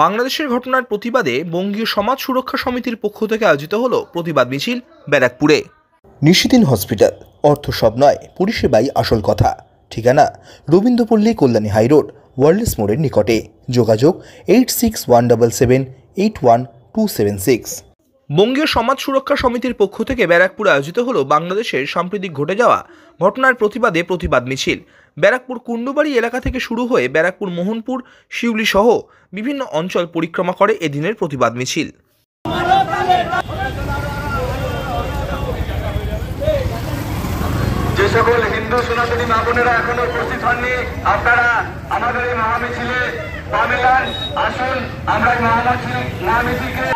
বাংলাদেশের ঘটনার প্রতিবাদে বঙ্গীয় সমাজ সুরক্ষা সমিতির পক্ষ থেকে আয়োজিত হলো প্রতিবাদ মিছিল ব্যারাকপুরে। নিশিদিন হসপিটাল, অর্থ সব নয়, পরিষেবাই আসল কথা। ঠিকানা রবীন্দ্রপল্লী, কল্যাণী হাইরোড, ওয়ার্ল্ডস মোড়ের নিকটে। যোগাযোগ 8617781276। বঙ্গীয় সমাজ সুরক্ষা সমিতির পক্ষ থেকে ব্যারাকপুরে আয়োজিত হলো বাংলাদেশের সাম্প্রতিক ঘটে যাওয়া ঘটনার প্রতিবাদে প্রতিবাদ মিছিল। ব্যারাকপুর কুণ্ডুবাড়ি এলাকা থেকে শুরু হয়ে ব্যারাকপুর, মোহনপুর, শিউলি সহ বিভিন্ন অঞ্চল পরিক্রমা করে এদিনের প্রতিবাদ মিছিল। যে সকল হিন্দু সনাতনী মা বোনেরা এখনো উপস্থিত হননি, আপনারা আমাদের এই মহামিছিলে পা মেলান। আসুন আমরা এই মহামিছিলকে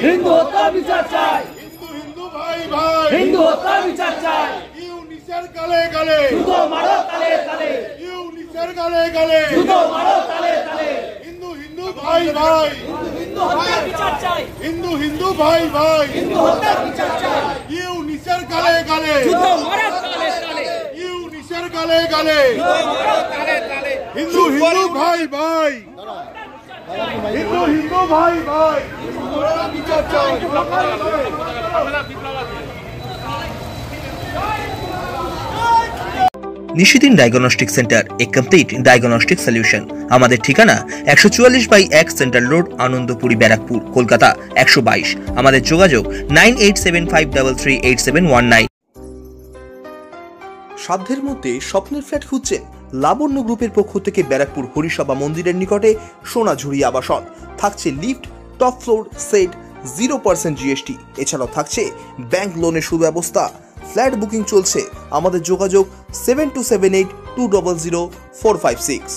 हिंदू होता विचार चाय, हिंदू भाई भाई, हिंदू होता विचार चाय। यू निसर गले गले, जूतो मारो तले तले, यू निसर गले गले, जूतो मारो तले तले। हिंदू हिंदू भाई भाई, हिंदू होता विचार चाय, हिंदू हिंदू भाई भाई, हिंदू होता विचार चाय। यू निसर गले गले, जूतो मारो तले तले, यू निसर गले गले, जूतो मारो तले तले। हिंदू हिंदू भाई भाई, हिंदू हिंदू भाई भाई, নিশিদিন ডায়াগনস্টিক সেন্টার, এ কমপ্লিট ডায়াগনস্টিক সলিউশন। আমাদের ঠিকানা 144/1 সেন্ট্রাল রোড, আনন্দপুরি, ব্যারাকপুর, কলকাতা 122। আমাদের যোগাযোগ 9875338719। সাধ্যের মধ্যে স্বপ্নের ফ্ল্যাট খুঁজছেন? লাবণ্য গ্রুপের পক্ষ থেকে ব্যারাকপুর হরিসভা মন্দিরের নিকটে সোনাঝুরি আবাসন। থাকছে lift, top floor, set, 0% GST। এছাড়াও থাকছে ব্যাংক লোনের সুব্যবস্থা। ফ্ল্যাট বুকিং চলছে। আমাদের যোগাযোগ 7278200456।